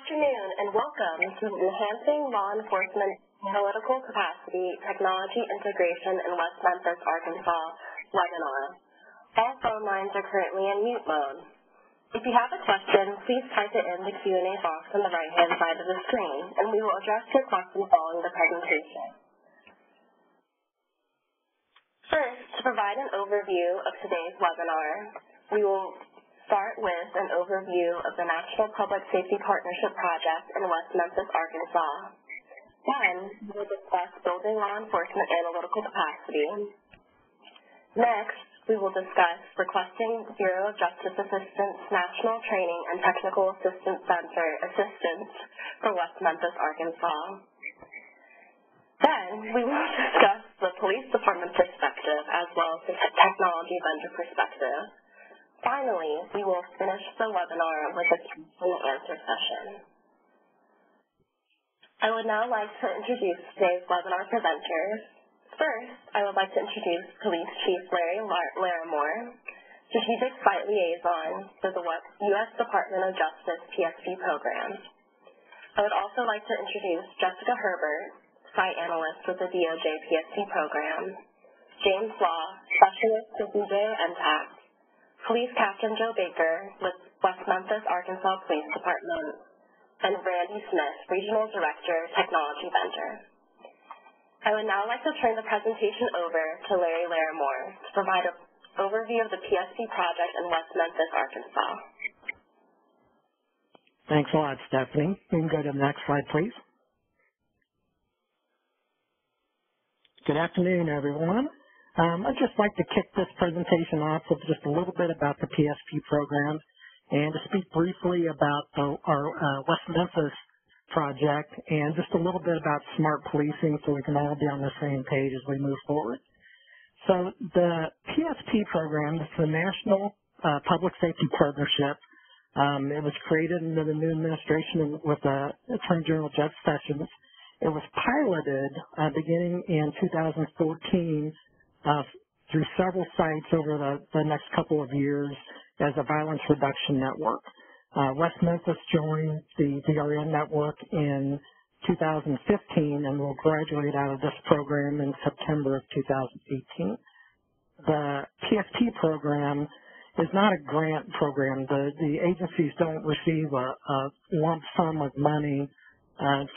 afternoon and welcome to Enhancing Law Enforcement Analytical Capacity, Technology Integration in West Memphis, Arkansas webinar. All phone lines are currently in mute mode. If you have a question, please type it in the Q&A box on the right-hand side of the screen, and we will address your question following the presentation. First, to provide an overview of today's webinar, we will start with an overview of the National Public Safety Partnership Project in West Memphis, Arkansas. Then, we will discuss building law enforcement analytical capacity. Next, we will discuss requesting Bureau of Justice Assistance National Training and Technical Assistance Center assistance for West Memphis, Arkansas. Then, we will discuss the police department perspective as well as the technology vendor perspective. Finally, we will finish the webinar with a question and answer session. I would now like to introduce today's webinar presenters. First, I would like to introduce Police Chief Larry Larimore, Strategic Site Liaison for the U.S. Department of Justice PSP program. I would also like to introduce Jessica Herbert, Site Analyst with the DOJ PSP program, James Law, Specialist with BJA-funded, Police Captain Joe Baker with West Memphis, Arkansas Police Department, and Randy Smith, Regional Director, Technology Vendor. I would now like to turn the presentation over to Larry Larimore to provide an overview of the PSP project in West Memphis, Arkansas. Thanks a lot, Stephanie. You can go to the next slide, please. Good afternoon, everyone. I'd just like to kick this presentation off with just a little bit about the PSP program and to speak briefly about our West Memphis project and just a little bit about smart policing so we can all be on the same page as we move forward. So the PSP program is the National Public Safety Partnership. It was created under the new administration with Attorney General Jeff Sessions. It was piloted beginning in 2014 through several sites over the next couple of years as a violence reduction network. West Memphis joined the VRN network in 2015 and will graduate out of this program in September of 2018. The PSP program is not a grant program. The agencies don't receive a lump sum of money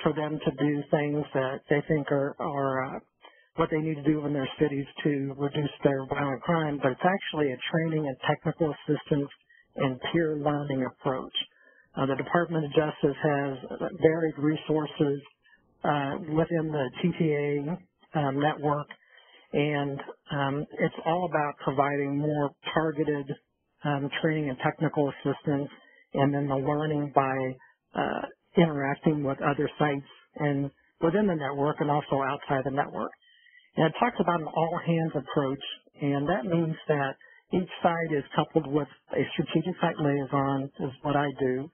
for them to do things that they think are what they need to do in their cities to reduce their violent crime, but it's actually a training and technical assistance and peer learning approach. The Department of Justice has varied resources within the TTA network, and it's all about providing more targeted training and technical assistance, and then the learning by interacting with other sites and within the network and also outside the network. And it talks about an all-hands approach, and that means that each site is coupled with a strategic site liaison, is what I do.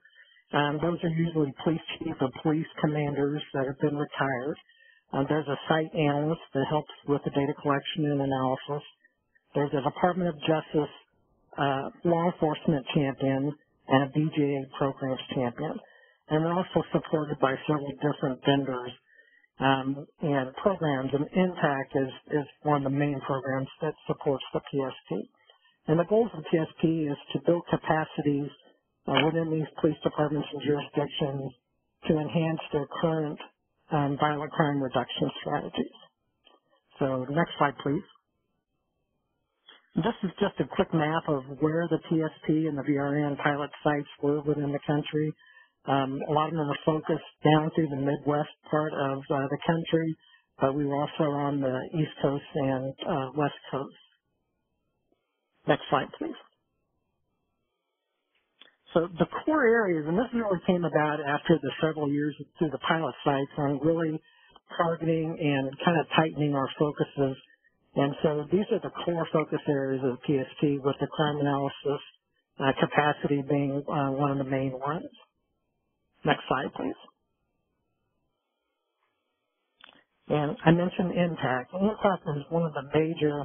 Those are usually police chief or police commanders that have been retired. There's a site analyst that helps with the data collection and analysis. There's a Department of Justice law enforcement champion and a BJA programs champion. And we're also supported by several different vendors and programs, and NTTAC is one of the main programs that supports the PSP. And the goal of the PSP is to build capacities within these police departments and jurisdictions to enhance their current violent crime reduction strategies. So next slide, please. This is just a quick map of where the PSP and the VRN pilot sites were within the country. A lot of them are focused down through the Midwest part of the country, but we were also on the East Coast and West Coast. Next slide, please. So the core areas, and this really came about after the several years through the pilot sites on really targeting and kind of tightening our focuses. And so these are the core focus areas of the PSP, with the crime analysis capacity being one of the main ones. Next slide, please. And I mentioned NTTAC. NTTAC is one of the major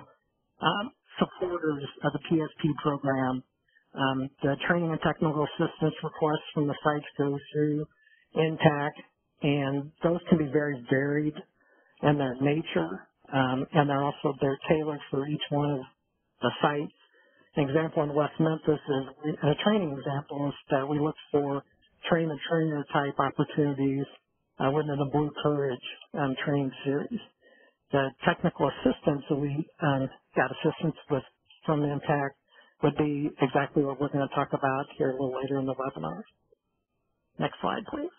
supporters of the PSP program. The training and technical assistance requests from the sites go through NTTAC, and those can be very varied in their nature, and they're tailored for each one of the sites. An example in West Memphis is a training example is that we look for train-the-trainer type opportunities within the Blue Courage training series. The technical assistance that we got assistance with from the NTTAC would be exactly what we're going to talk about here a little later in the webinar. Next slide, please.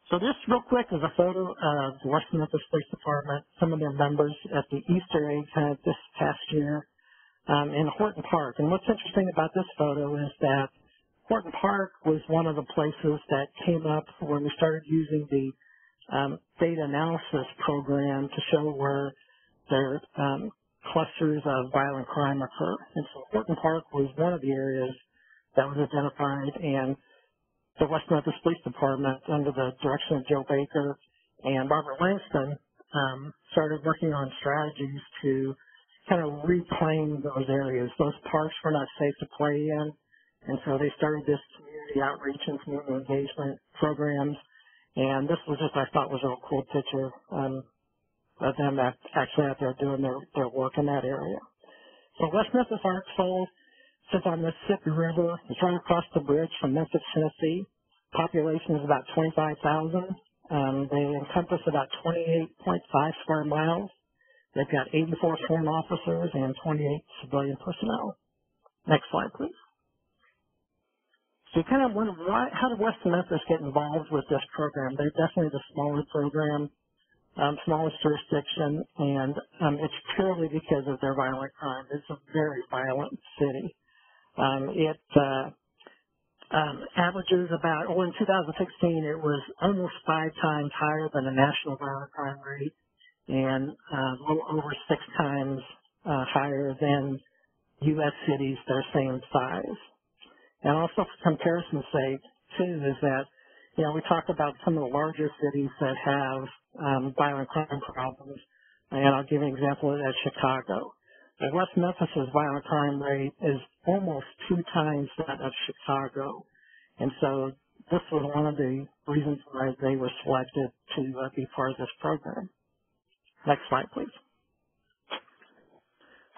So this, real quick, is a photo of the West Memphis Police Department, some of their members at the Easter egg hunt this past year in Horton Park. And what's interesting about this photo is that Horton Park was one of the places that came up when we started using the data analysis program to show where their clusters of violent crime occur. And so Horton Park was one of the areas that was identified, and the West Memphis Police Department, under the direction of Joe Baker and Robert Langston, started working on strategies to kind of reclaim those areas. Those parks were not safe to play in, and so they started this community outreach and community engagement programs. And this was just, I thought, was a real cool picture of them actually out there doing their work in that area. So West Memphis Arc Soul sits on the Mississippi River. It's right across the bridge from Memphis, Tennessee. Population is about 25,000. They encompass about 28.5 square miles. They've got 84 sworn officers and 28 civilian personnel. Next slide, please. So you kind of wonder, how did West Memphis get involved with this program? They're definitely the smaller program, smallest jurisdiction, and it's purely because of their violent crime. It's a very violent city. It averages about, in 2016, it was almost 5 times higher than the national violent crime rate, and a little over 6 times higher than U.S. cities that are same size. And also for comparison's sake, too, is that, we talk about some of the larger cities that have violent crime problems, and I'll give you an example of that, Chicago. The West Memphis's violent crime rate is almost 2 times that of Chicago. And so this was one of the reasons why they were selected to be part of this program. Next slide, please.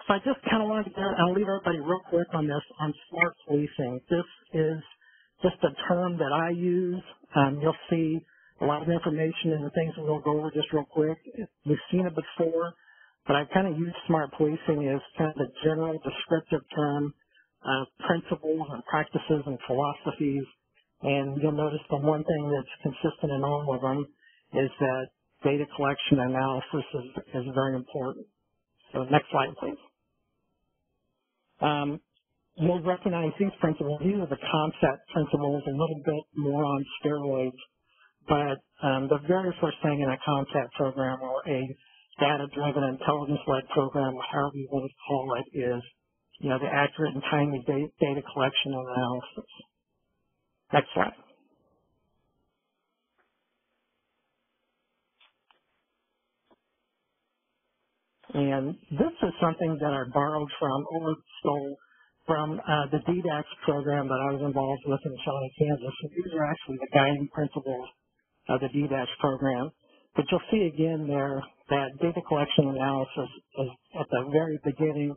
So I just kind of wanted to I'll leave everybody real quick on this, on smart policing. This is just a term that I use. You'll see a lot of information and the things that we'll go over just real quick. We've seen it before, but I've kind of used smart policing as kind of a general descriptive term of principles and practices and philosophies. And you'll notice the one thing that's consistent in all of them is that data collection and analysis is very important. So next slide, please. You'll recognize these principles. These are the concept principles, a little bit more on steroids. But the very first thing in a concept program or a data-driven, intelligence-led program, however you want to call it, is the accurate and timely data collection and analysis. Next slide. And this is something that I borrowed from or stole from the DDAX program that I was involved with in Shawnee, Kansas. So these are actually the guiding principles of the DDAX program. But you'll see again there that data collection analysis is at the very beginning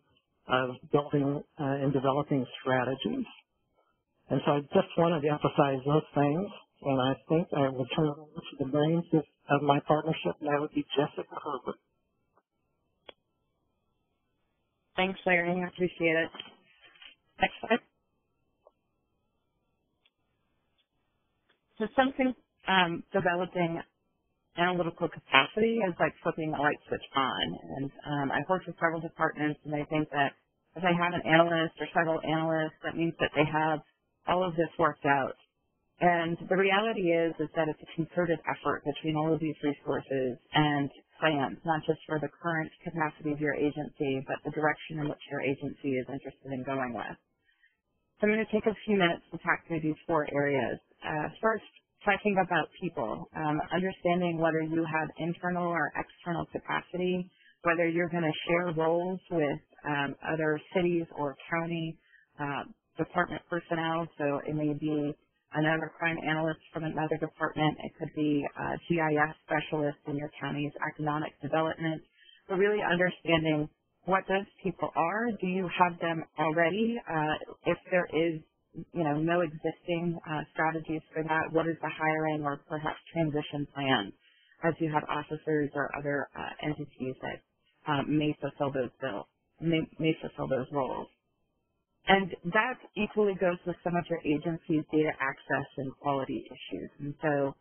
of building and developing strategies. And so I just wanted to emphasize those things, and I think I will turn it over to the brains of my partnership, and that would be Jessica Herbert. Thanks, Larry. I appreciate it. Next slide. So something developing analytical capacity is like flipping a light switch on. And I've worked with several departments, and they think that if they have an analyst or several analysts, that means that they have all of this worked out. And the reality is that it's a concerted effort between all of these resources and plans, not just for the current capacity of your agency, but the direction in which your agency is interested in going with. So I'm going to take a few minutes to talk through these 4 areas. First, talking about people, understanding whether you have internal or external capacity, whether you're going to share roles with other cities or county department personnel. So it may be another crime analyst from another department. It could be a GIS specialist in your county's economic development. But really understanding what those people are. Do you have them already? If there is, no existing strategies for that, what is the hiring or perhaps transition plan as you have officers or other entities that may fulfill those roles? And that equally goes with some of your agency's data access and quality issues. And so,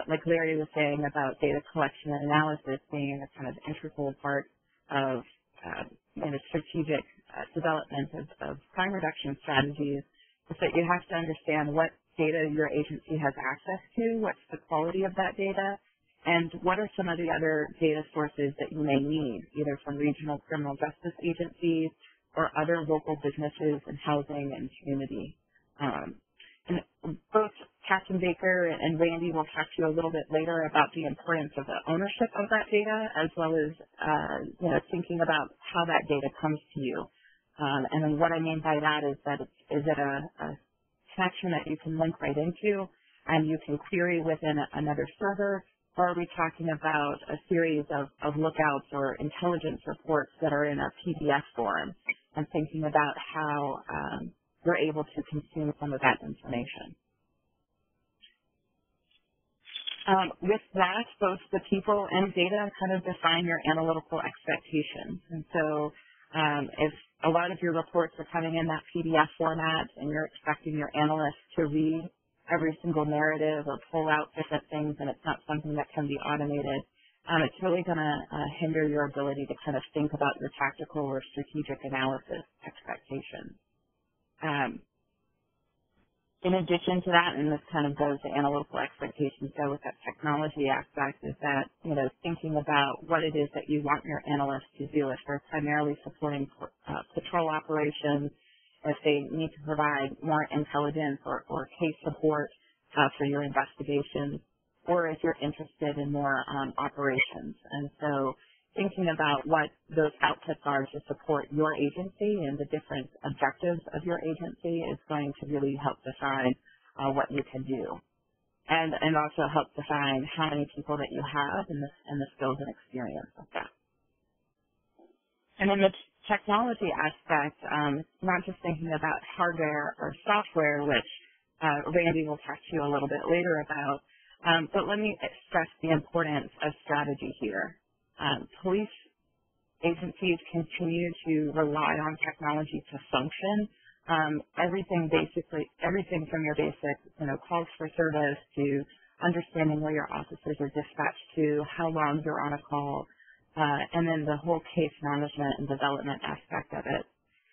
like Larry was saying about data collection and analysis being a kind of integral part of strategic development of crime reduction strategies, is that you have to understand what data your agency has access to, what's the quality of that data, and what are some of the other data sources that you may need, either from regional criminal justice agencies or other local businesses in housing and community. And both Captain Baker and Randy will talk to you a little bit later about the importance of the ownership of that data, as well as thinking about how that data comes to you. And then what I mean by that is that is it a connection that you can link right into and you can query within another server, or are we talking about a series of lookouts or intelligence reports that are in a PDF form, and thinking about how you're able to consume some of that information. With that, both the people and data kind of define your analytical expectations. And so if a lot of your reports are coming in that PDF format and you're expecting your analysts to read every single narrative or pull out different things and it's not something that can be automated, it's really going to hinder your ability to kind of think about your tactical or strategic analysis expectations. In addition to that, and this kind of goes to analytical expectations go with that technology aspect, is that, thinking about what it is that you want your analysts to do. If they're primarily supporting patrol operations, if they need to provide more intelligence or case support for your investigations, or if you're interested in more operations. And so thinking about what those outputs are to support your agency and the different objectives of your agency is going to really help define what you can do. And also help define how many people that you have and the skills and experience of that. And then the technology aspect, not just thinking about hardware or software, which Randy will talk to you a little bit later about, but let me stress the importance of strategy here. Police agencies continue to rely on technology to function. Everything from your basic, calls for service to understanding where your officers are dispatched to, how long you're on a call, and then the whole case management and development aspect of it.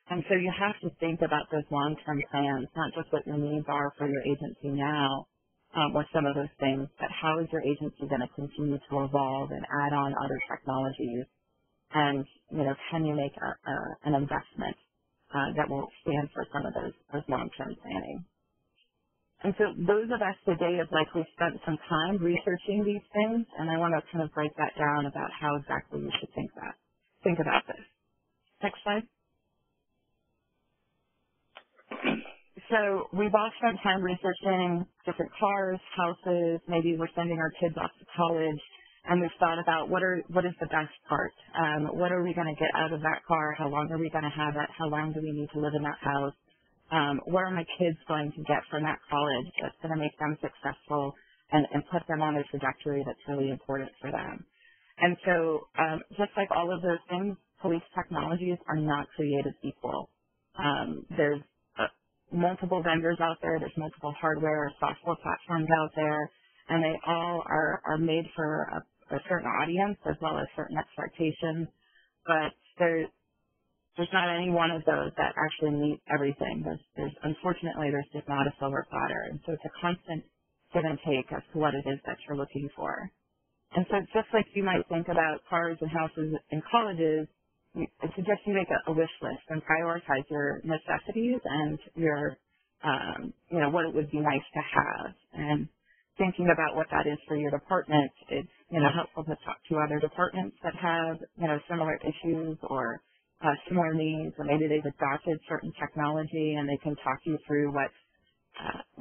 And so you have to think about those long-term plans, not just what your needs are for your agency now, with some of those things, but how is your agency going to continue to evolve and add on other technologies? And, can you make an investment that will stand for some of those long-term planning? And so those of us today have likely spent some time researching these things, and I want to kind of break that down about how exactly you should think about this. Next slide. So we've all spent time researching different cars, houses, maybe we're sending our kids off to college, and we've thought about what is the best part? What are we going to get out of that car? How long are we going to have it? How long do we need to live in that house? What are my kids going to get from that college that's going to make them successful and put them on a trajectory that's really important for them? And so just like all of those things, police technologies are not created equal. There's multiple vendors out there. There's multiple hardware or software platforms out there, and they all are made for a certain audience as well as certain expectations. But there's not any one of those that actually meet everything. Unfortunately, there's just not a silver platter, and so it's a constant give and take as to what it is that you're looking for. And so just like you might think about cars and houses and colleges, I suggest you make a wish list and prioritize your necessities and your, what it would be nice to have. And thinking about what that is for your department, it's, helpful to talk to other departments that have, similar issues or similar needs, or maybe they've adopted certain technology and they can talk you through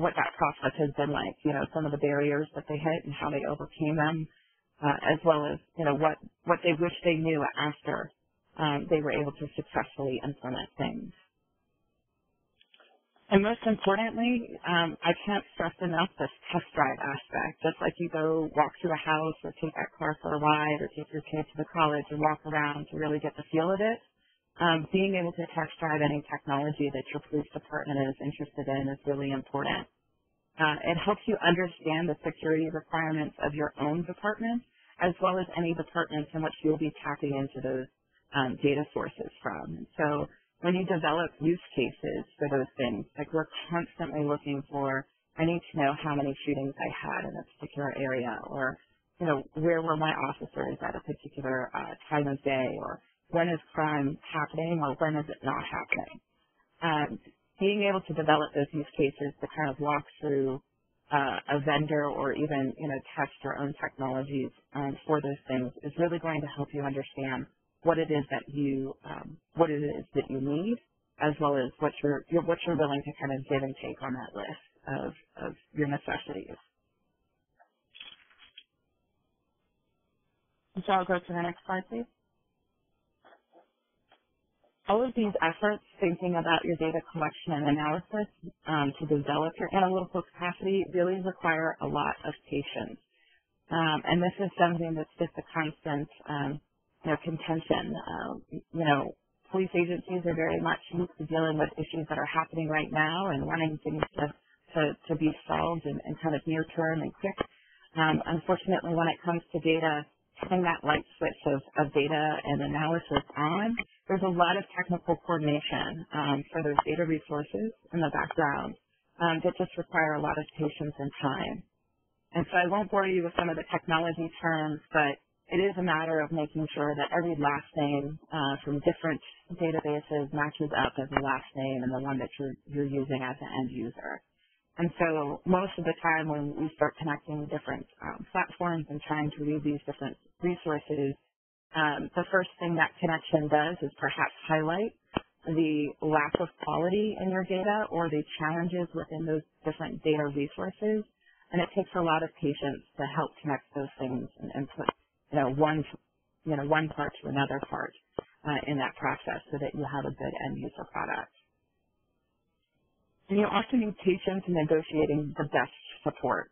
what that process has been like, some of the barriers that they hit and how they overcame them, as well as, what they wish they knew after they were able to successfully implement things. And most importantly, I can't stress enough this test drive aspect. Just like you go walk through a house or take that car for a ride or take your kid to the college and walk around to really get the feel of it, being able to test drive any technology that your police department is interested in is really important. It helps you understand the security requirements of your own department, as well as any departments in which you'll be tapping into those data sources from. So when you develop use cases for those things, like we're constantly looking for, I need to know how many shootings I had in a particular area, or, where were my officers at a particular time of day, or when is crime happening, or when is it not happening. Being able to develop those use cases to kind of walk through a vendor or even, test your own technologies for those things is really going to help you understand what it is that you need, as well as what you're willing to kind of give and take on that list of your necessities. So I'll go to the next slide, please. All of these efforts thinking about your data collection and analysis to develop your analytical capacity really require a lot of patience. And this is something that's just a constant contention. Police agencies are very much used to dealing with issues that are happening right now and wanting things to be solved and kind of near term and quick. Unfortunately, when it comes to data, having that light switch of data and analysis on, there's a lot of technical coordination for those data resources in the background that just require a lot of patience and time. And so I won't bore you with some of the technology terms, but it is a matter of making sure that every last name from different databases matches up as the last name and the one that you're using as an end user. And so most of the time when we start connecting different platforms and trying to read these different resources, the first thing that connection does is perhaps highlight the lack of quality in your data or the challenges within those different data resources. And it takes a lot of patience to help connect those things and put one part to another part in that process so that you have a good end user product. And you also need patience in negotiating the best support.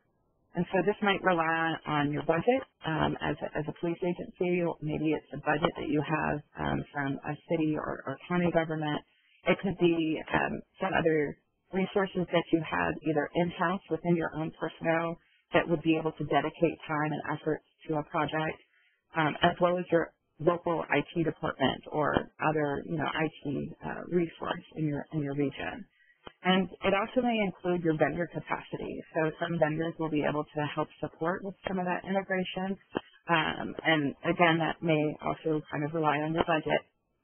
And so this might rely on your budget as a police agency, or maybe it's a budget that you have from a city or county government. It could be some other resources that you have either in-house within your own personnel that would be able to dedicate time and efforts to a project, as well as your local IT department or other, IT resource in your region. And it also may include your vendor capacity. So some vendors will be able to help support with some of that integration. And again, that may also kind of rely on your budget.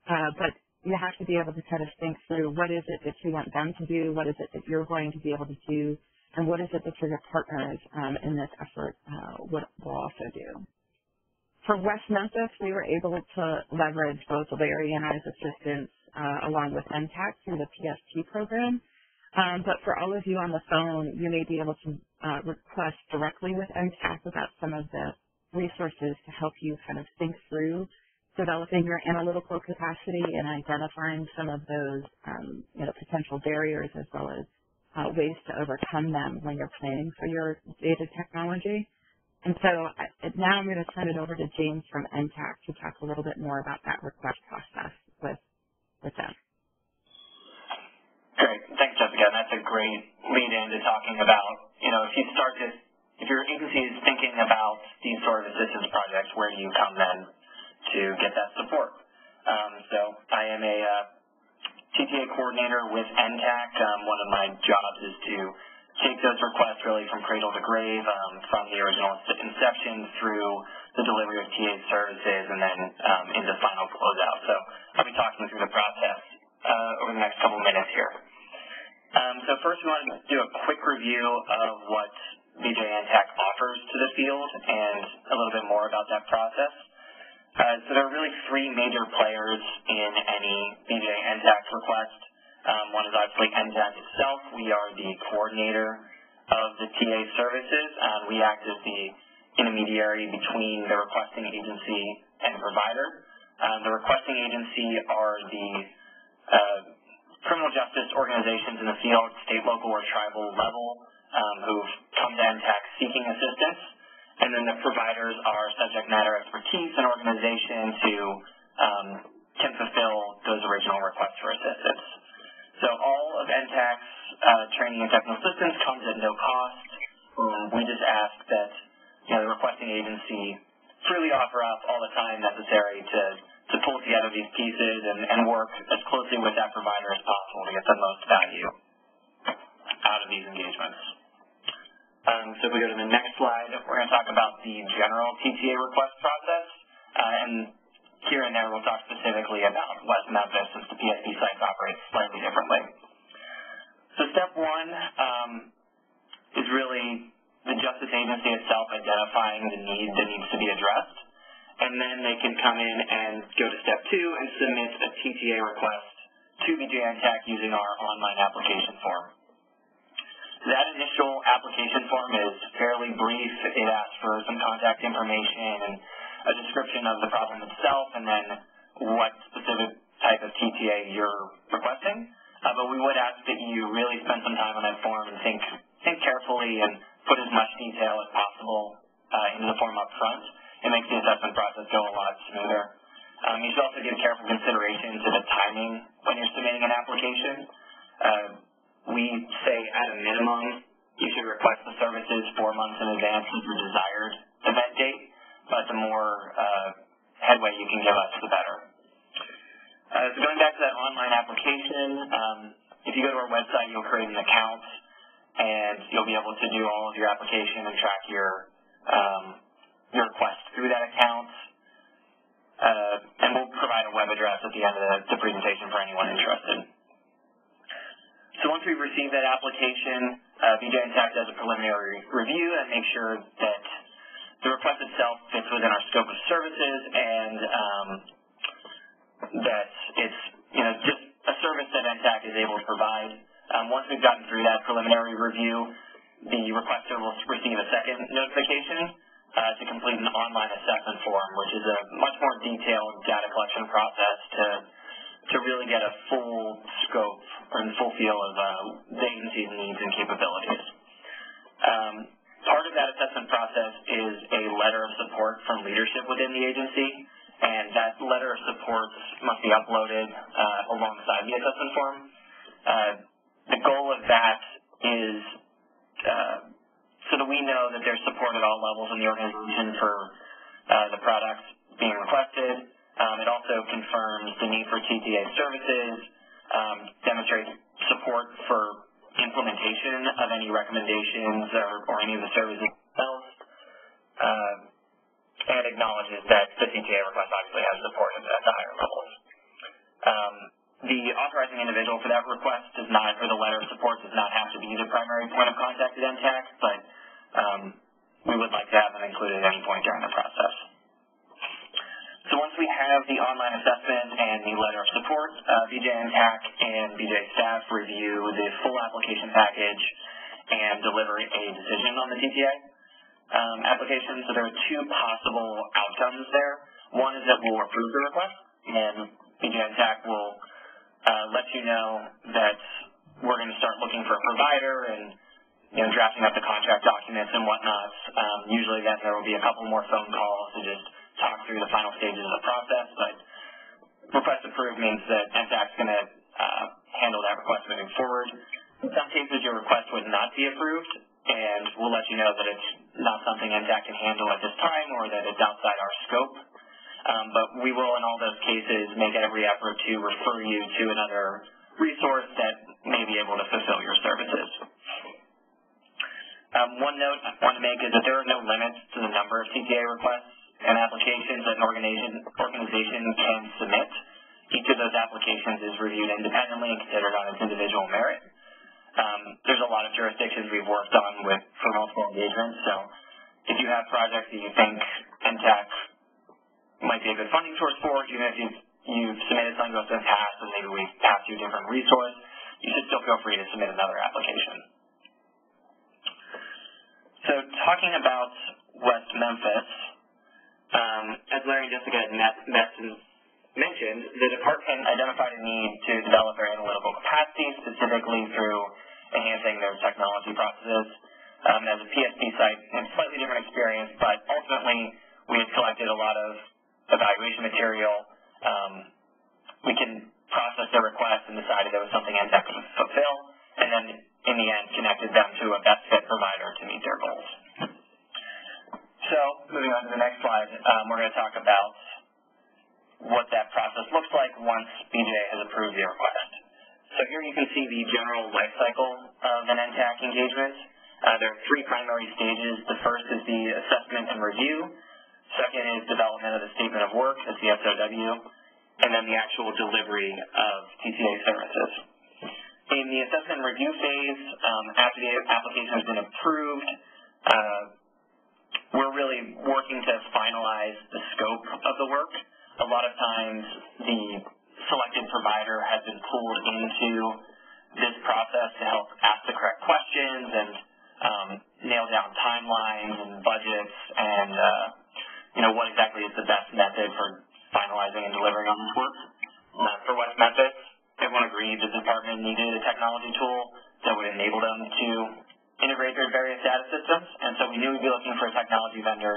But you have to be able to kind of think through what is it that you want them to do, what is it that you're going to be able to do, and what is it that your partners in this effort will also do. For West Memphis, we were able to leverage both Larry and I's assistance along with NTTAC through the PSP program. But for all of you on the phone, you may be able to request directly with NTTAC about some of the resources to help you kind of think through developing your analytical capacity and identifying some of those potential barriers as well as ways to overcome them when you're planning for your data technology. And so now I'm going to turn it over to James from NTTAC to talk a little bit more about that request process with them. Great. Thanks, Jessica. That's a great lead into talking about, if your agency is thinking about these sort of assistance projects, where do you come then to get that support? So I am a TTA coordinator with NTTAC. One of my jobs is to take those requests really from cradle to grave, from the original inception through the delivery of TA services and then into final closeout. So I'll be talking through the process over the next couple minutes here. So first we want to do a quick review of what BJA-NTTAC offers to the field and a little bit more about that process. So there are really three major players in any BJA-NTTAC request. One is obviously NTTAC itself. We are the coordinator of the TA services, and we act as the intermediary between the requesting agency and provider. The requesting agency are the criminal justice organizations in the field, state, local, or tribal level, who've come to NTTAC seeking assistance. And then the providers are subject matter expertise and organization to can fulfill those original requests for assistance. So all of NTTAC's training and technical assistance comes at no cost. We just ask that the requesting agency freely offer up all the time necessary to pull together these pieces and work as closely with that provider as possible to get the most value out of these engagements. So if we go to the next slide, we're going to talk about the general TTA request process. And here and there, we'll talk specifically about West Memphis, since the PSP sites operate slightly differently. So step one is really the justice agency itself identifying the need that needs to be addressed. And then they can come in and go to step two and submit a TTA request to BJA-funded using our online application form. That initial application form is fairly brief. It asks for some contact information and a description of the problem itself, and then what specific type of TTA you're requesting. But we would ask that you really spend some time on that form and think carefully and put as much detail as possible into the form up front. It makes the assessment process go a lot smoother. You should also give careful consideration to the timing when you're submitting an application. We say at a minimum you should request the services 4 months in advance of your desired event date, but the more headway you can give us, the better. So going back to that online application, if you go to our website, you'll create an account, and you'll be able to do all of your application and track your request through that account. And we'll provide a web address at the end of the presentation for anyone interested. So once we've received that application, BJA-funded does a preliminary review and makes sure that the request itself fits within our scope of services and that it's just a service that NTTAC is able to provide. Once we've gotten through that preliminary review, the requester will receive a second notification to complete an online assessment form, which is a much more detailed data collection process to really get a full scope and full feel of the agency's needs and capabilities. Part of that assessment process is a letter of support from leadership within the agency, and that letter of support must be uploaded alongside the assessment form. The goal of that is so that we know that there's support at all levels in the organization for the products being requested. It also confirms the need for TTA services, demonstrates support for implementation of any recommendations or any of the services themselves, and acknowledges that the TTA request obviously has support at the higher levels. The authorizing individual for that request does not, or the letter of support does not have to be the primary point of contact at NTTAC, but we would like to have them included at any point during the process. So once we have the online assessment and the letter of support, BJA-funded and BJA staff review the full application package and deliver a decision on the TTA application. So there are two possible outcomes there. One is that we'll approve the request, and BJA-funded will let you know that we're going to start looking for a provider and drafting up the contract documents and whatnot. Usually then there will be a couple more phone calls to just talk through the final stages of the process, but request approved means that NTTAC's going to handle that request moving forward. In some cases, your request would not be approved, and we'll let you know that it's not something NTTAC can handle at this time or that it's outside our scope. But we will, in all those cases, make every effort to refer you to another resource that may be able to fulfill your services. One note I want to make is that there are no limits to the number of TTA requests and applications that an organization can submit. Each of those applications is reviewed independently and considered on its individual merit. There's a lot of jurisdictions we've worked on for multiple engagements, so if you have projects that you think NTTAC might be a good funding source for, even if you've submitted something to us in the past and maybe we've passed you a different resource, you should still feel free to submit another application. So talking about West Memphis, as Larry and Jessica had mentioned, the department identified a need to develop their analytical capacity, specifically through enhancing their technology processes. As a PSP site, a slightly different experience, but ultimately we had collected a lot of evaluation material. We can process their request and decided there was something NTTAC could fulfill, and then in the end connected them to a best fit provider to meet their goals. So moving on to the next slide, we're going to talk about what that process looks like once BJA has approved the request. So here you can see the general life cycle of an NTTAC engagement. There are three primary stages. The first is the assessment and review. Second is development of the statement of work, that's the SOW, and then the actual delivery of TCA services. In the assessment and review phase, after the application has been approved, we're really working to finalize the scope of the work. A lot of times the selected provider has been pulled into this process to help ask the correct questions and nail down timelines and budgets and what exactly is the best method for finalizing and delivering on this work. For West Memphis, everyone agreed the department needed a technology tool that would enable them to integrate their various data systems, and so we knew we'd be looking for a technology vendor,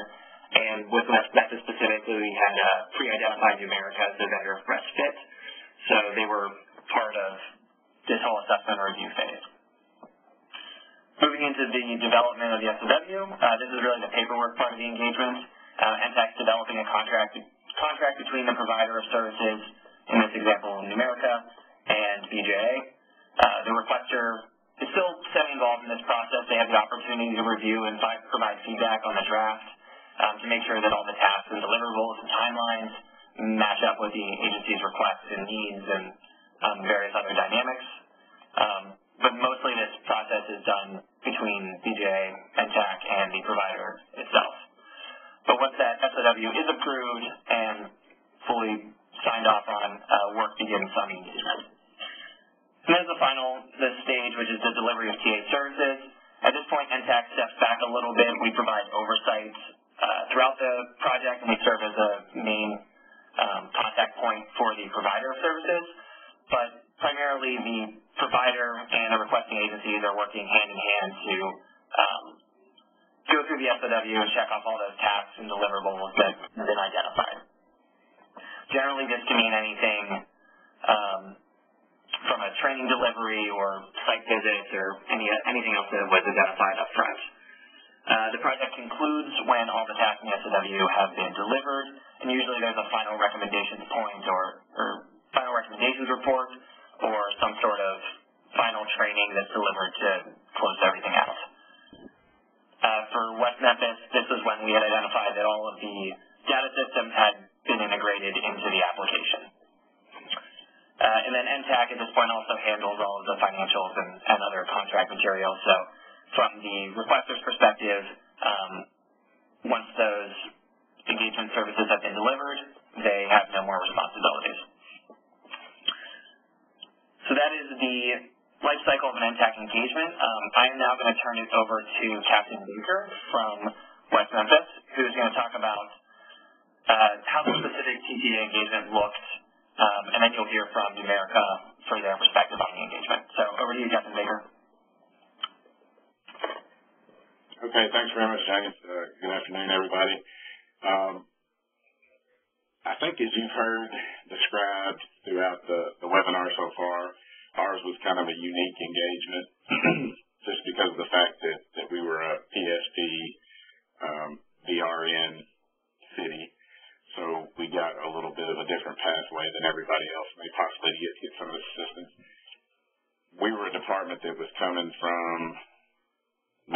and with West Memphis specifically, we had pre-identified Numerica as the vendor for best fit, so they were part of this whole assessment and review phase. Moving into the development of the SOW, this is really the paperwork part of the engagement. NTTAC's developing a contract between the provider of services, in this example, Numerica, and BJA. The requester is still semi-involved in this process. They have the opportunity to review and provide feedback on the draft to make sure that all the tasks and deliverables and timelines match up with the agency's requests and needs and various other dynamics. But mostly this process is done between BJA, NTTAC, and the provider itself. But once that SOW is approved and fully signed off on, work begins on the engagement. And then the stage, which is the delivery of TA services. At this point, NTTAC steps back a little bit. We provide oversight throughout the project, and we serve as a main contact point for the provider of services. But primarily, the provider and the requesting agencies are working hand in hand to go through the SOW and check off all those tasks and deliverables that have been identified. Generally, this can mean anything from a training delivery or site visits or anything else that was identified up front. The project concludes when all the tasks in the SOW have been delivered, and usually there's a final recommendations point or final recommendations report or some sort of final training that's delivered to close everything out. For West Memphis, this is when we had identified that all of the data systems had been integrated into the application. And then NTTAC at this point also handles all of the financials and other contract materials. So from the requester's perspective, once those engagement services have been delivered, they have no more responsibilities. So that is the life cycle of an NTTAC engagement. I am now going to turn it over to Captain Baker from West Memphis, who's going to talk about how the specific TTA engagement looked, and then you'll hear from Numerica for their perspective on the engagement. So over to you, Captain Baker. Okay, thanks very much, James. Good afternoon, everybody. I think as you've heard described throughout the webinar so far, ours was kind of a unique engagement just because of the fact that we were a PSP VRN city. So we got a little bit of a different pathway than everybody else may possibly get some of this assistance. We were a department that was coming from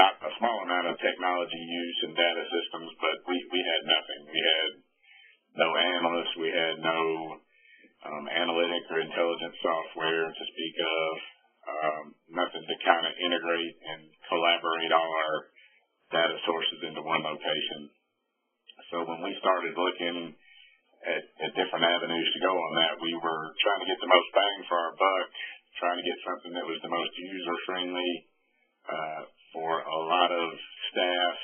not a small amount of technology use and data systems, but we had nothing. We had no analysts. We had no analytic or intelligence software to speak of, nothing to kind of integrate and collaborate all our data sources into one location. So when we started looking at different avenues to go on that, we were trying to get the most bang for our buck trying to get something that was the most user-friendly for a lot of staff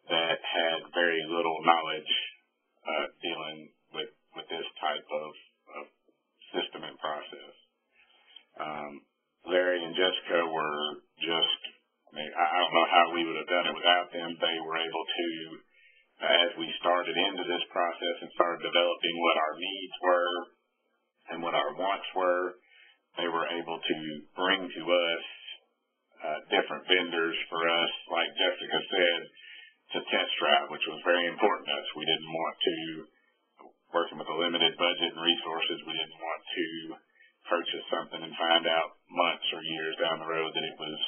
that had very little knowledge dealing with this type of system and process. Larry and Jessica were just, I don't know how we would have done it without them. They were able to, as we started into this process and started developing what our needs were and what our wants were, they were able to bring to us different vendors for us, like Jessica said, to test drive, which was very important to us. We didn't want to, working with a limited budget and resources, we didn't want to purchase something and find out months or years down the road that it was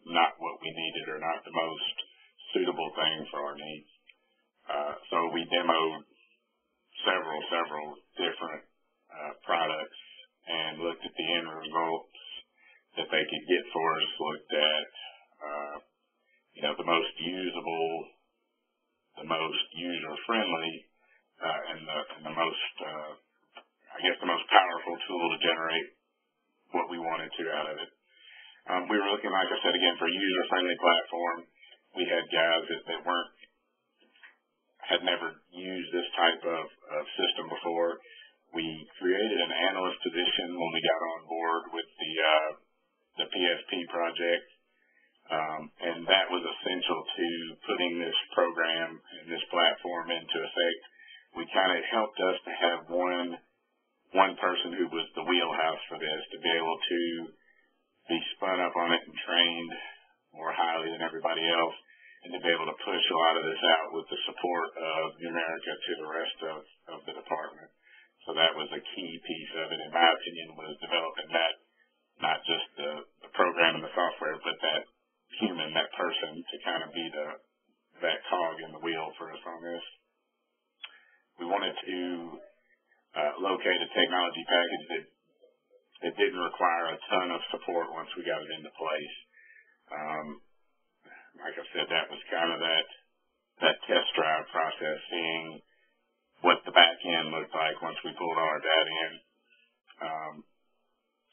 not what we needed or not the most suitable thing for our needs. So we demoed several different products and looked at the end results that they could get for us, looked at the most usable, the most user-friendly, and the most, the most powerful tool to generate what we wanted to out of it. We were looking, like I said, again, for a user-friendly platform. We had guys that had never used this type of system before. We created an analyst position when we got on board with the PSP project, and that was essential to putting this program and this platform into effect. We kind of helped us to have one person who was the wheelhouse for this, to be able to be spun up on it and trained more highly than everybody else, and to be able to push a lot of this out with the support of Numerica to the rest of the department. So that was a key piece of it, in my opinion, was developing that, not just the program and the software, but that human, that person, to kind of be that cog in the wheel for us on this. We wanted to locate a technology package that didn't require a ton of support once we got it into place. Like I said, that was kind of that test drive process, seeing what the back end looked like once we pulled all our data in.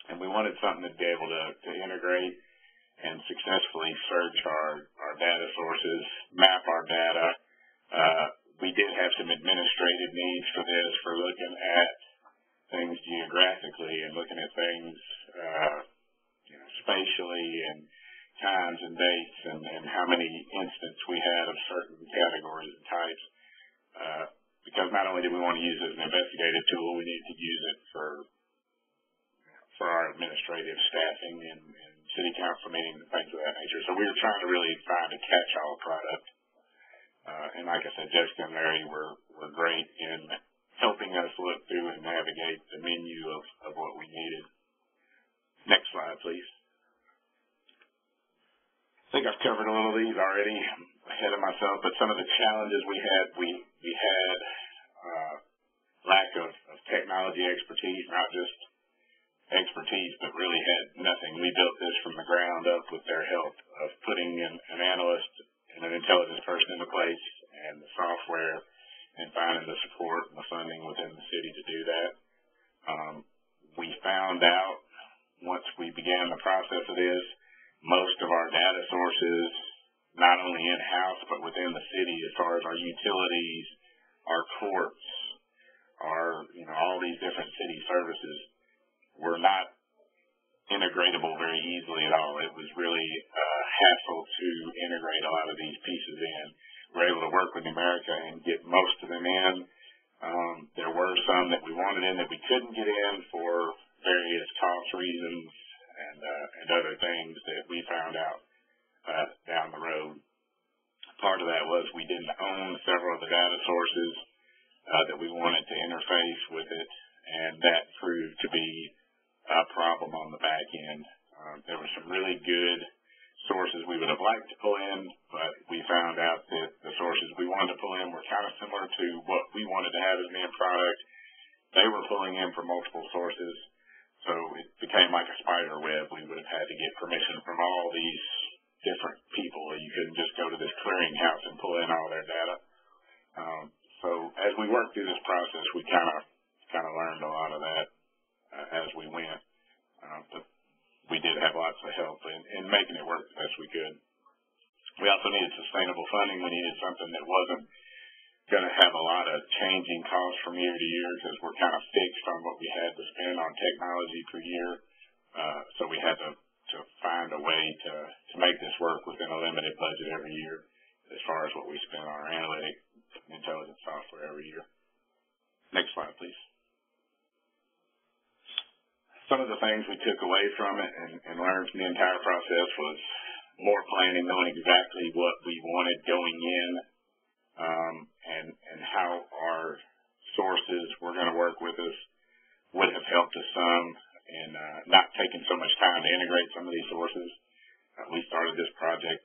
And we wanted something to be able to integrate and successfully search our data sources, map our data. We did have some administrative needs for this, for looking at things geographically and looking at things spatially and times and dates and how many instances we had of certain categories and types. Because not only do we want to use it as an investigative tool, we need to use it for our administrative staffing and city council meetings and things of that nature. So we were trying to really find a catch-all product. And like I said, Jessica and Larry were great in helping us look through and navigate the menu of what we needed. Next slide, please. I think I've covered a little of these already. I'm ahead of myself, but some of the challenges we had lack of technology expertise, not just expertise, but really had nothing. We built this from the ground up with their help of putting an analyst and an intelligence person into place and the software and finding the support and the funding within the city to do that. We found out once we began the process of this, most of our data sources, not only in-house but within the city, as far as our utilities, our courts, all these different city services, were not integratable very easily at all. It was really a hassle to integrate a lot of these pieces in. We're able to work with Numerica and get most of them in. There were some that we wanted in that we couldn't get in for various cost reasons and other things that we found out down the road. Part of that was we didn't own several of the data sources that we wanted to interface with it, and that proved to be a problem on the back end. There were some really good sources we would have liked to pull in, but we found out that the sources we wanted to pull in were kind of similar to what we wanted to have as an end product. They were pulling in from multiple sources, so it became like a spider web. We would have had to get permission from all these different people. You couldn't just go to this clearinghouse and pull in all their data. So as we worked through this process, we kind of learned a lot of that as we went. but we did have lots of help in making it work the best we could. We also needed sustainable funding. We needed something that wasn't going to have a lot of changing costs from year to year because we're kind of fixed on what we had to spend on technology per year. So we had to find a way to make this work within a limited budget every year as far as what we spend on our analytic intelligence software every year. Next slide, please. Some of the things we took away from it and learned from the entire process was more planning, knowing exactly what we wanted going in, and how our sources were going to work with us would have helped us some in not taking so much time to integrate some of these sources. We started this project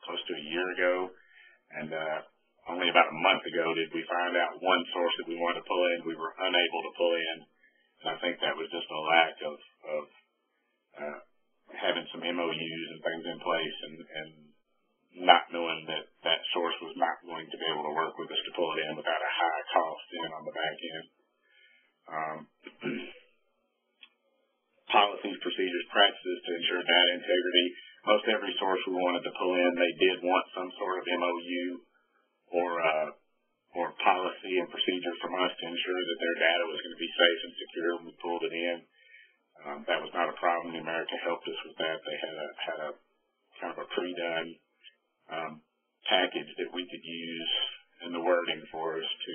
close to a year ago, and only about a month ago did we find out one source that we wanted to pull in. We were unable to pull in, and I think that was just a lack of having some MOUs and things in place and not knowing that that source was not going to be able to work with us to pull it in without a high cost in on the back end. Policies, procedures, practices to ensure data integrity. Most every source we wanted to pull in, they did want some sort of MOU or policy and procedure from us to ensure that their data was going to be safe and secure when we pulled it in. That was not a problem. America helped us with that. They had a kind of a pre-done package that we could use in the wording for us to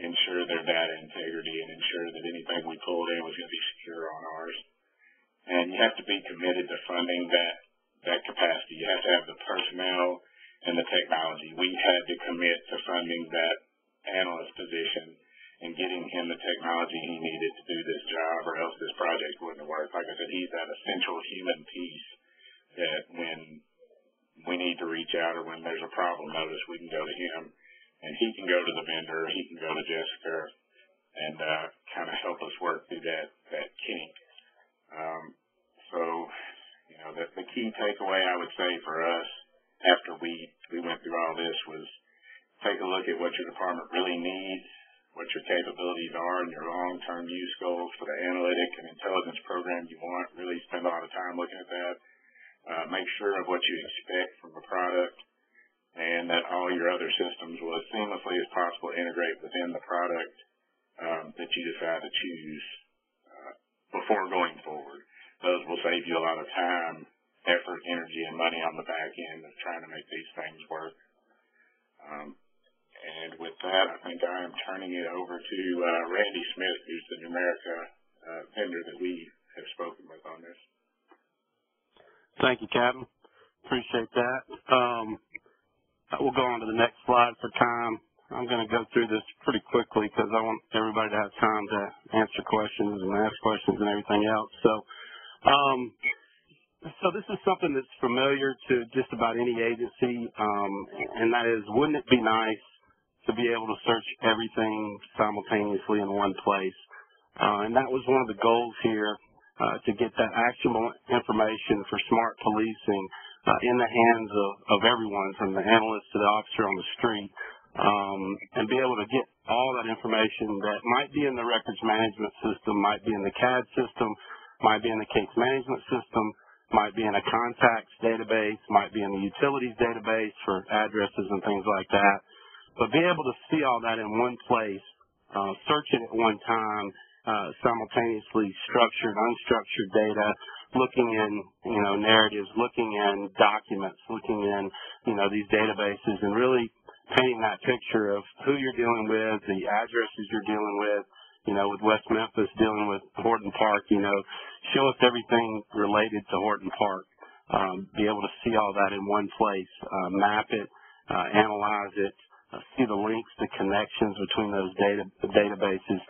ensure their data integrity and ensure that anything we pulled in was going to be secure on ours. And you have to be committed to funding that capacity. You have to have the personnel and the technology. We had to commit to funding that analyst position and getting him the technology he needed to do this job, or else this project wouldn't have worked. Like I said, he's that essential human piece that when we need to reach out or when there's a problem notice, we can go to him, and he can go to the vendor, he can go to Jessica, and kind of help us work through that kink. So, you know, the key takeaway I would say for us after we went through all this was take a look at what your department really needs, what your capabilities are, and your long-term use goals for the analytic and intelligence program you want. Really spend a lot of time looking at that. Make sure of what you expect from the product, and that all your other systems will as seamlessly as possible integrate within the product that you decide to choose before going forward. Those will save you a lot of time, effort, energy, and money on the back end of trying to make these things work. And with that, I think I am turning it over to Randy Smith, who's the Numerica vendor that we have spoken with on this. Thank you, Captain. Appreciate that. We'll go on to the next slide for time. I'm going to go through this pretty quickly because I want everybody to have time to answer questions and ask questions and everything else. So this is something that's familiar to just about any agency, and that is, wouldn't it be nice to be able to search everything simultaneously in one place? And that was one of the goals here, to get that actionable information for smart policing in the hands of everyone, from the analyst to the officer on the street, and be able to get all that information that might be in the records management system, might be in the CAD system, might be in the case management system, might be in a contacts database, might be in the utilities database for addresses and things like that. But be able to see all that in one place, search it at one time, simultaneously structured, unstructured data, looking in, narratives, looking in documents, looking in, these databases, and really painting that picture of who you're dealing with, the addresses you're dealing with, with West Memphis, dealing with Horton Park, show us everything related to Horton Park. Be able to see all that in one place, map it, analyze it, see the links, the connections between those databases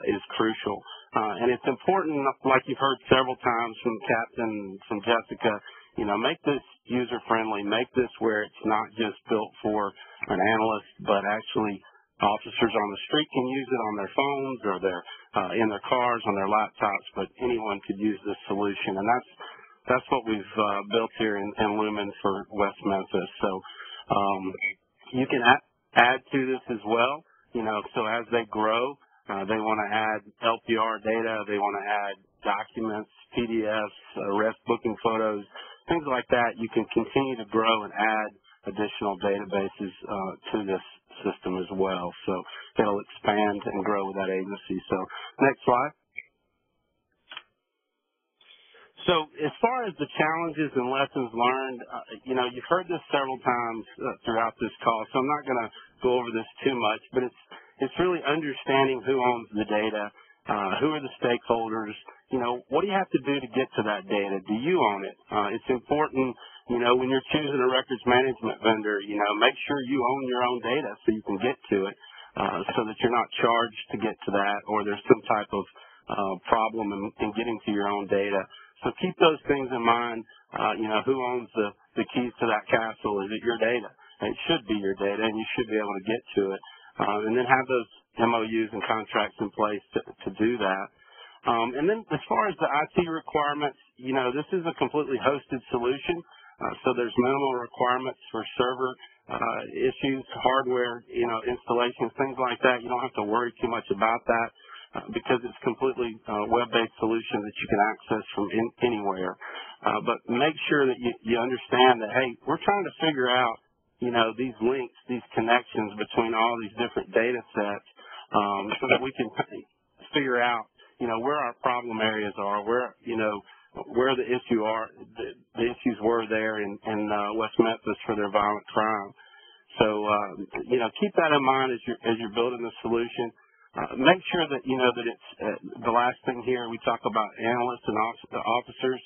is crucial. And it's important, like you've heard several times from Captain, from Jessica, make this user-friendly, make this where it's not just built for an analyst, but actually officers on the street can use it on their phones or in their cars, on their laptops, but anyone could use this solution. And that's what we've built here in Lumen for West Memphis. So you can add to this as well, so as they grow, They want to add LPR data. They want to add documents, PDFs, arrest booking photos, things like that. You can continue to grow and add additional databases to this system as well. So it'll expand and grow with that agency. So next slide. So as far as the challenges and lessons learned, you've heard this several times throughout this call, so I'm not going to go over this too much, but it's really understanding who owns the data, who are the stakeholders, what do you have to do to get to that data? Do you own it? It's important, when you're choosing a records management vendor, make sure you own your own data so you can get to it, so that you're not charged to get to that, or there's some type of problem in getting to your own data. So keep those things in mind. Who owns the keys to that castle? Is it your data? And it should be your data, and you should be able to get to it. And then have those MOUs and contracts in place to do that. And then as far as the IT requirements, this is a completely hosted solution. So there's minimal requirements for server issues, hardware, installations, things like that. You don't have to worry too much about that. Because it's completely web-based solution that you can access from anywhere. But make sure that you understand that, hey, we're trying to figure out, these links, these connections between all these different data sets so that we can figure out, where our problem areas are, where the issues were there in West Memphis for their violent crime. So, keep that in mind as you're building the solution. Make sure that that it's the last thing here. We talk about analysts and officers.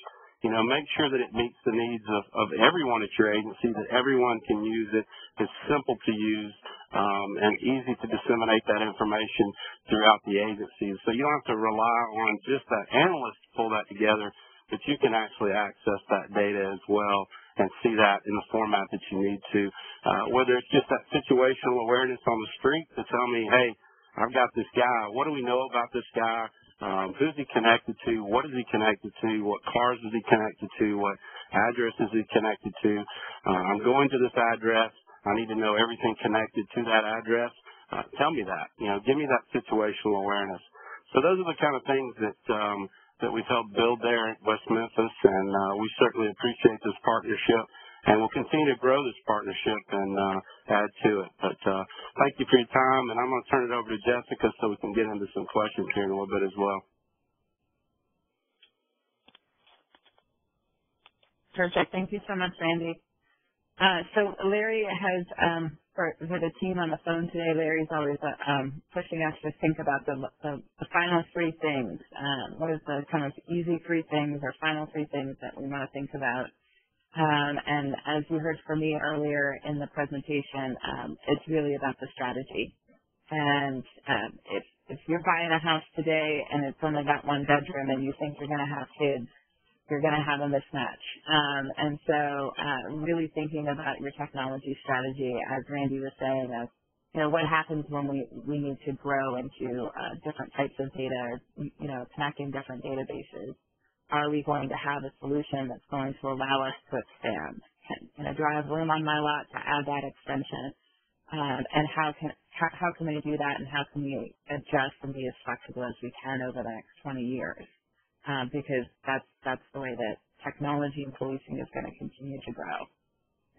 Make sure that it meets the needs of everyone at your agency, that everyone can use it. It's simple to use and easy to disseminate that information throughout the agency. So you don't have to rely on just that analyst to pull that together, but you can actually access that data as well and see that in the format that you need to. Whether it's just that situational awareness on the street to tell me, hey, I've got this guy. What do we know about this guy? Who's he connected to? What is he connected to? What cars is he connected to? What address is he connected to? I'm going to this address. I need to know everything connected to that address. Tell me that. Give me that situational awareness. So those are the kind of things that we've helped build there at West Memphis, and we certainly appreciate this partnership. And we'll continue to grow this partnership and add to it. But thank you for your time, and I'm going to turn it over to Jessica so we can get into some questions here in a little bit as well. Perfect. Thank you so much, Randy. So Larry has, for the team on the phone today, Larry's always pushing us to think about the final three things. What is the kind of easy three things or final three things that we want to think about? And as you heard from me earlier in the presentation, it's really about the strategy. And if you're buying a house today and it's only got one bedroom and you think you're going to have kids, you're going to have a mismatch. And so really thinking about your technology strategy, as Randy was saying, what happens when we need to grow into different types of data, connecting different databases. Are we going to have a solution that's going to allow us to expand? Do I have room on my lot to add that extension? And how can we do that, and how can we adjust and be as flexible as we can over the next 20 years? Because that's the way that technology and policing is going to continue to grow.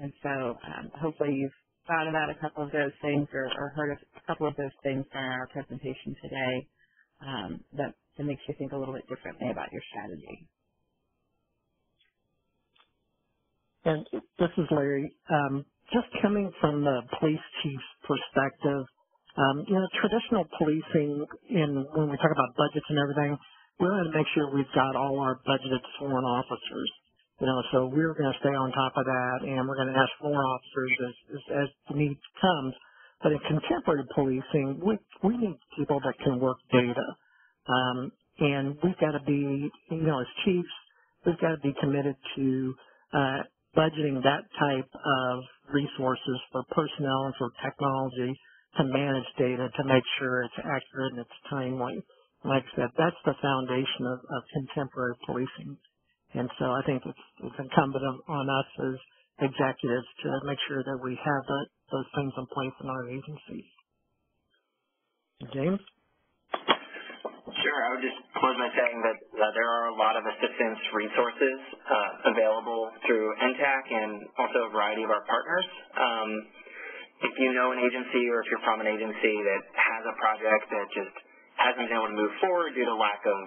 And so hopefully you've thought about a couple of those things or heard a couple of those things during our presentation today that makes you think a little bit differently about your strategy. And this is Larry. Just coming from the police chief's perspective, traditional policing, when we talk about budgets and everything, we want to make sure we've got all our budgeted sworn officers. So we're going to stay on top of that, and we're going to ask more officers as the need comes. But in contemporary policing, we need people that can work data. And we've got to be, as chiefs, we've got to be committed to budgeting that type of resources for personnel and for technology to manage data, to make sure it's accurate and it's timely. Like I said, that's the foundation of contemporary policing. And so I think it's incumbent on us as executives to make sure that we have those things in place in our agencies. James? Sure. I would just close by saying that there are a lot of assistance resources available through NTTAC and also a variety of our partners. If you know an agency or if you're from an agency that has a project that just hasn't been able to move forward due to lack of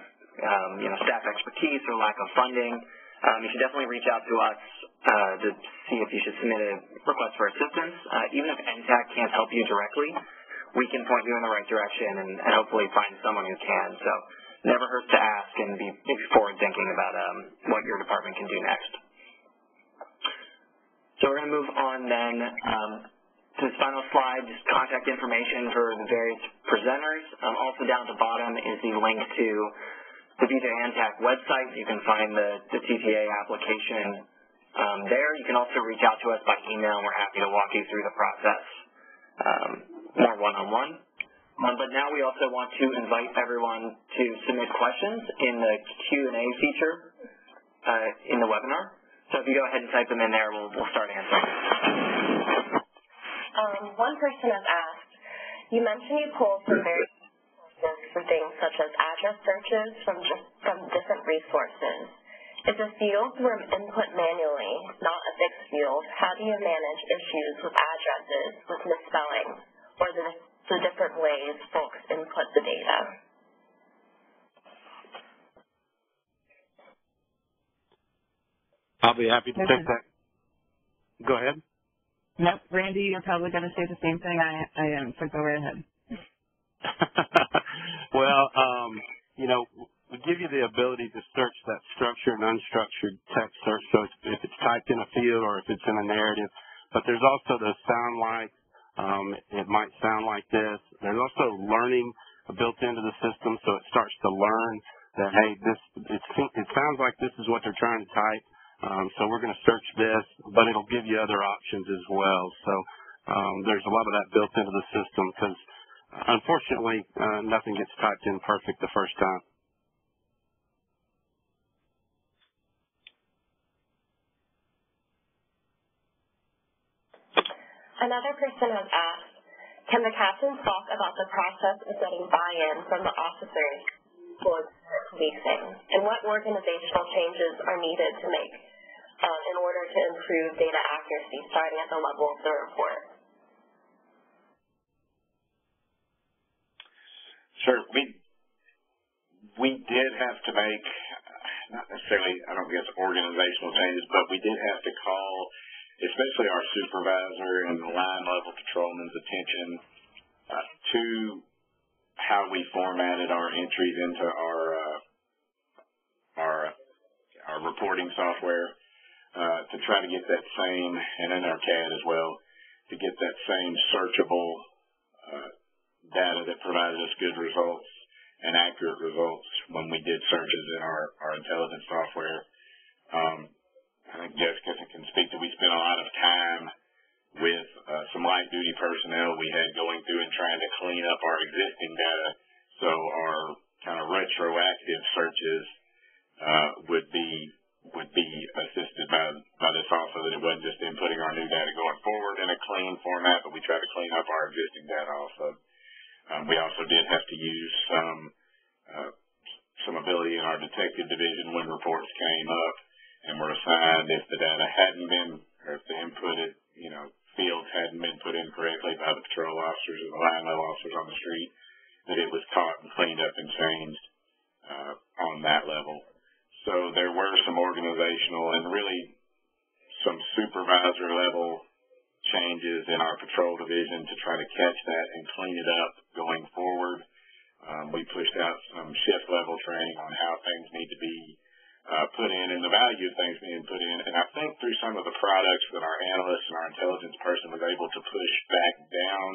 staff expertise or lack of funding, you should definitely reach out to us to see if you should submit a request for assistance. Even if NTTAC can't help you directly, we can point you in the right direction and hopefully find someone who can. So never hurts to ask and be forward thinking about what your department can do next. So we're going to move on then to this final slide, just contact information for the various presenters. Also down at the bottom is the link to the BJA-NTTAC website. You can find the TTA application there. You can also reach out to us by email, and we're happy to walk you through the process more one-on-one. But now we also want to invite everyone to submit questions in the Q&A feature in the webinar. So if you go ahead and type them in there, we'll start answering. One person has asked, you mentioned you pulled from various sources for things such as address searches from different resources. If the fields were input manually, not a fixed field, how do you manage issues with addresses, with misspelling, or the different ways folks input the data? I'll be happy to take that. Go ahead. Nope, Randy, you're probably going to say the same thing I am, so go right ahead. Well, we give you the ability to search that structured and unstructured text search, so if it's typed in a field or if it's in a narrative. But there's also the sound like, it might sound like this. There's also learning built into the system, so it starts to learn that, hey, it sounds like this is what they're trying to type. So we're going to search this, but it'll give you other options as well. So there's a lot of that built into the system because, unfortunately, nothing gets typed in perfect the first time. Another person has asked, can the captains talk about the process of getting buy-in from the officers towards policing, and what organizational changes are needed to make in order to improve data accuracy starting at the level of the report? Sure. We did have to make, not necessarily, I don't guess, organizational changes, but we did have to call, especially our supervisor and the line level patrolman's attention to how we formatted our entries into our reporting software to try to get that same, and in our CAD as well, to get that same searchable data that provided us good results and accurate results when we did searches in our intelligence software. I think Jessica can speak to, we spent a lot of time with some light duty personnel we had going through and trying to clean up our existing data so our kind of retroactive searches would be assisted by this also, that it wasn't just inputting our new data going forward in a clean format, but we tried to clean up our existing data also. We also did have to use some ability in our detective division when reports came up and were assigned, if the data hadn't been, or if the inputted, fields hadn't been put in correctly by the patrol officers or the line level officers on the street, that it was caught and cleaned up and changed on that level. So there were some organizational and really some supervisor level changes in our patrol division to try to catch that and clean it up going forward. We pushed out some shift level training on how things need to be put in and the value of things being put in. And I think through some of the products that our analysts and our intelligence person was able to push back down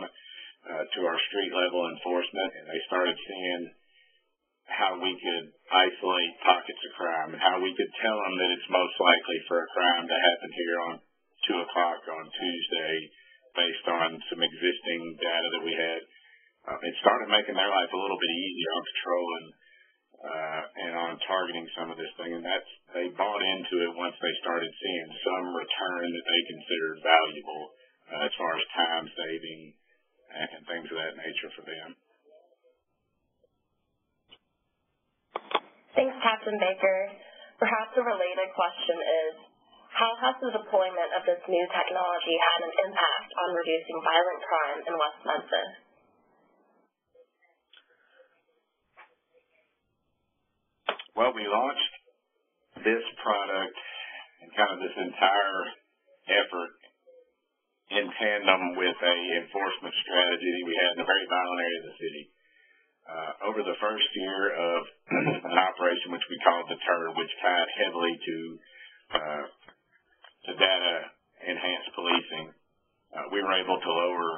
to our street level enforcement, and they started seeing how we could isolate pockets of crime and how we could tell them that it's most likely for a crime to happen here on 2 o'clock on Tuesday based on some existing data that we had. It started making their life a little bit easier on patrol and on targeting some of this thing, and they bought into it once they started seeing some return that they considered valuable as far as time saving and things of that nature for them. Thanks, Captain Baker. Perhaps a related question is, how has the deployment of this new technology had an impact on reducing violent crime in West Memphis? Well, we launched this product and kind of this entire effort in tandem with a enforcement strategy we had in a very violent area of the city. Over the first year of an operation which we called Deter, which tied heavily to data enhanced policing, we were able to lower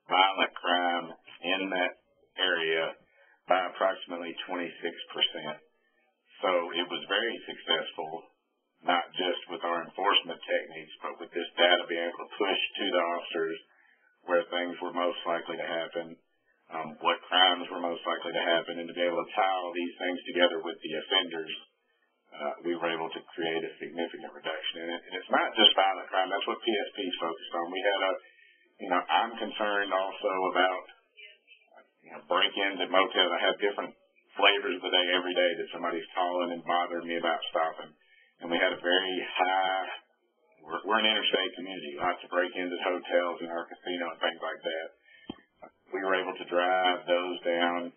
violent crime in that area by approximately 26%. So it was very successful, not just with our enforcement techniques, but with this data being able to push to the officers where things were most likely to happen, what crimes were most likely to happen, and to be able to tie all these things together with the offenders, we were able to create a significant reduction in it. And it's not just violent crime. That's what PSP is focused on. We had I'm concerned also about, break-ins at motels. I have different flavors of the day every day that somebody's calling and bothering me about stopping. And we had a very high, we're an interstate community, lots of break-ins at hotels and our casino and things like that. We were able to drive those down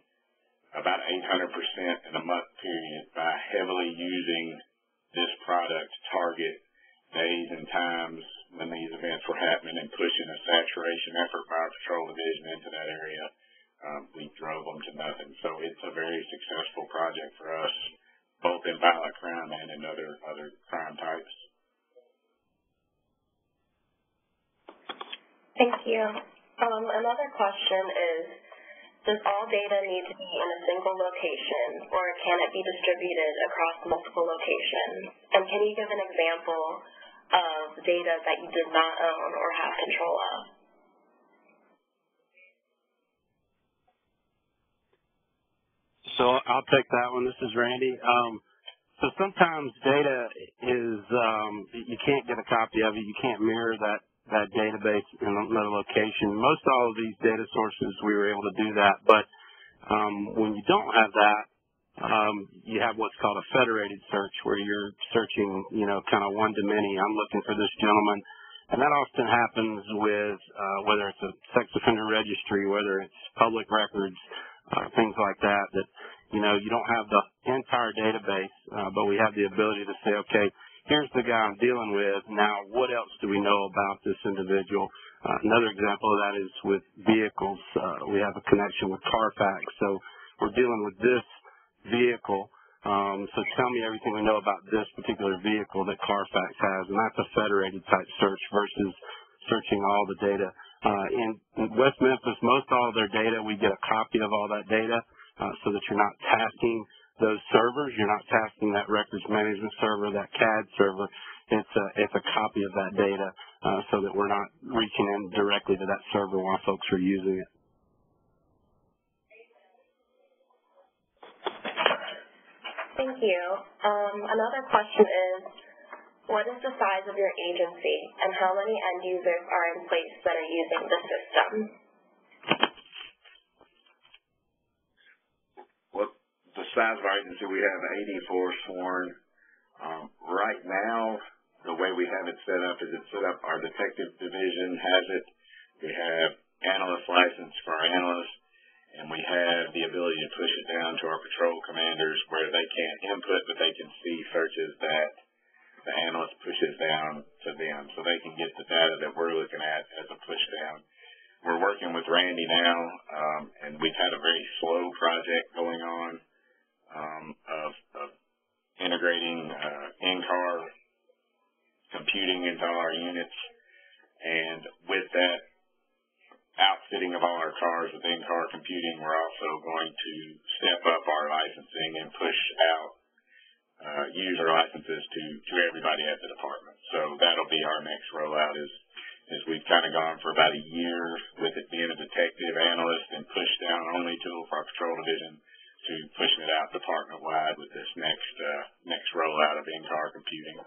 about 800% in a month period by heavily using this product to target days and times when these events were happening and pushing a saturation effort by our patrol division into that area. We drove them to nothing. So it's a very successful project for us, both in violent crime and in other crime types. Thank you. Another question is, does all data need to be in a single location, or can it be distributed across multiple locations? And can you give an example of data that you did not own or have control of? So I'll take that one. This is Randy. So sometimes data is, you can't get a copy of it. You can't mirror that database in another location. Most all of these data sources, we were able to do that. But when you don't have that, you have what's called a federated search, where you're searching, kind of one to many. I'm looking for this gentleman. And that often happens with whether it's a sex offender registry, whether it's public records, things like that, you don't have the entire database, but we have the ability to say, okay, here's the guy I'm dealing with. Now, what else do we know about this individual? Another example of that is with vehicles. We have a connection with Carfax. So we're dealing with this vehicle. So tell me everything we know about this particular vehicle that Carfax has. And that's a federated type search versus searching all the data. In West Memphis, most all of their data, we get a copy of all that data so that you're not tasking those servers. You're not tasking that records management server, that CAD server. It's a copy of that data so that we're not reaching in directly to that server while folks are using it. Thank you. Another question is, what is the size of your agency, and how many end users are in place that are using the system? Well, the size of our agency, we have 84 sworn. Right now, the way we have it set up is our detective division has it. We have analyst license for our analysts, and we have the ability to push it down to our patrol commanders where they can't input, but they can see searches that the analyst pushes down to them, so they can get the data that we're looking at as a push down. We're working with Randy now, and we've had a very slow project going on of integrating in-car computing into all our units, and with that outfitting of all our cars with in-car computing, we're also going to step up our licensing and push out user licenses to everybody at the department. So that'll be our next rollout is we've kind of gone for about a year with it being a detective analyst and pushed down only to our patrol division to pushing it out department-wide with this next rollout of in-car computing.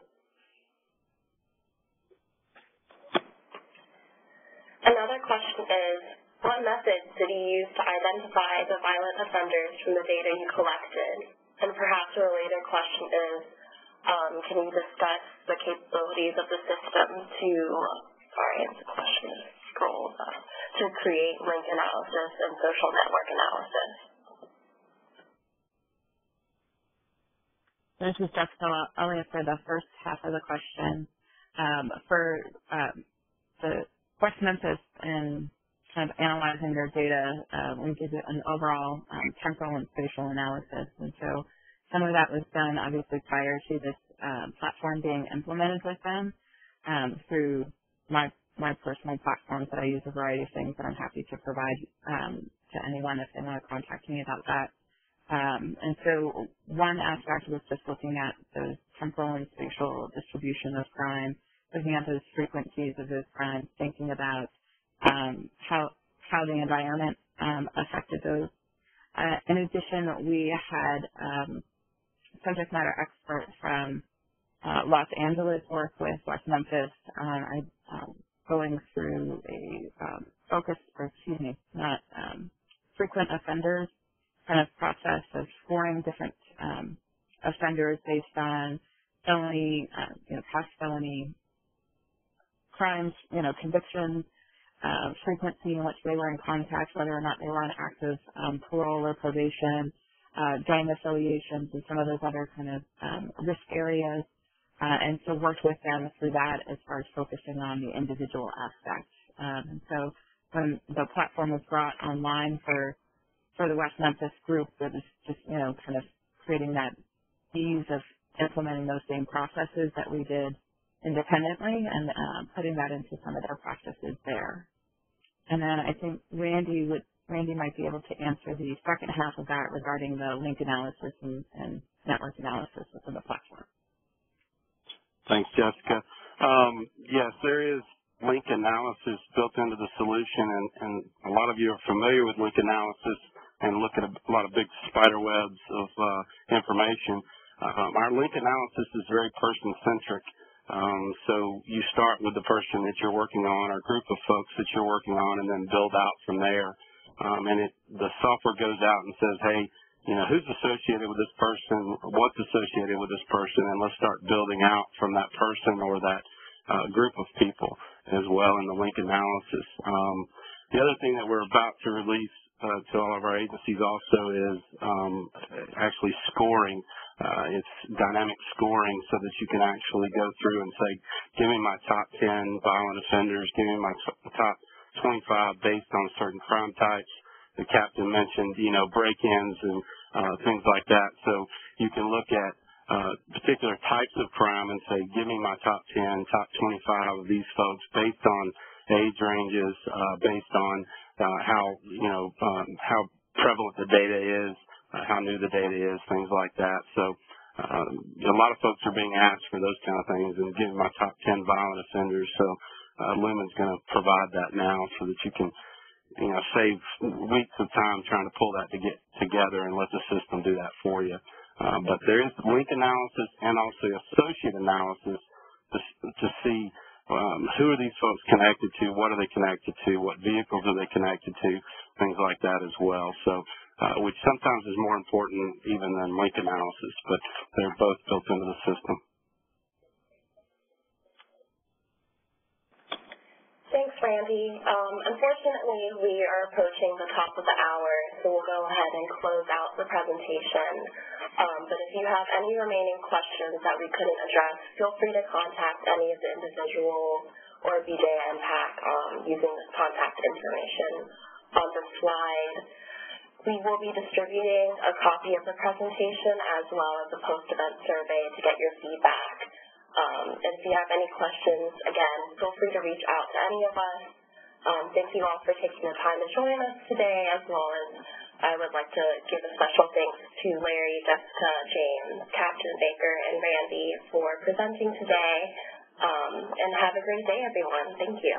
Another question is, what methods did you use to identify the violent offenders from the data you collected? And perhaps a related question is, can you discuss the capabilities of the system to, the question scrolls up, to create link analysis and social network analysis? This is Jessica. I'll answer the first half of the question. For the West Memphis and kind of analyzing their data, we did an overall temporal and spatial analysis. And so some of that was done obviously prior to this platform being implemented with them through my personal platforms that I use a variety of things that I'm happy to provide to anyone if they want to contact me about that. And so one aspect was just looking at the temporal and spatial distribution of crime, looking at those frequencies of those crimes, thinking about how the environment affected those. In addition, we had subject matter experts from Los Angeles work with West Memphis going through a frequent offenders kind of process of scoring different offenders based on felony, past felony crimes, convictions, frequency in which they were in contact, whether or not they were on active parole or probation, gang affiliations, and some of those other kind of risk areas. And so worked with them through that as far as focusing on the individual aspects. And so when the platform was brought online for the West Memphis group, it was just, kind of creating that ease of implementing those same processes that we did independently and putting that into some of their practices there. And then I think Randy might be able to answer the second half of that regarding the link analysis and network analysis within the platform. Thanks, Jessica. Yes, there is link analysis built into the solution, and a lot of you are familiar with link analysis and look at a lot of big spider webs of information. Our link analysis is very person-centric. So you start with the person that you're working on or group of folks that you're working on and then build out from there. And the software goes out and says, hey, who's associated with this person, what's associated with this person, and let's start building out from that person or that group of people as well in the link analysis. The other thing that we're about to release to all of our agencies also is actually scoring. It's dynamic scoring so that you can actually go through and say, give me my top 10 violent offenders, give me my top 25 based on certain crime types. The captain mentioned, break-ins and things like that. So you can look at particular types of crime and say, give me my top 10, top 25 of these folks based on age ranges, based on how prevalent the data is, how new the data is, things like that. So a lot of folks are being asked for those kind of things and give me my top 10 violent offenders. So Lumen's going to provide that now so that you can save weeks of time trying to pull that together and let the system do that for you. But there is link analysis and also associate analysis to see who are these folks connected to, what are they connected to, what vehicles are they connected to, things like that as well. So, which sometimes is more important even than link analysis, but they're both built into the system. Thanks, Randy. Unfortunately, we are approaching the top of the hour, so we'll go ahead and close out the presentation. But if you have any remaining questions that we couldn't address, feel free to contact any of the individual or BJA-NTTAC using this contact information on the slide. We will be distributing a copy of the presentation as well as a post-event survey to get your feedback. And if you have any questions, again, feel free to reach out to any of us. Thank you all for taking the time to join us today, as well as I would like to give a special thanks to Larry, Jessica, James, Captain Baker, and Randy for presenting today. And have a great day, everyone. Thank you.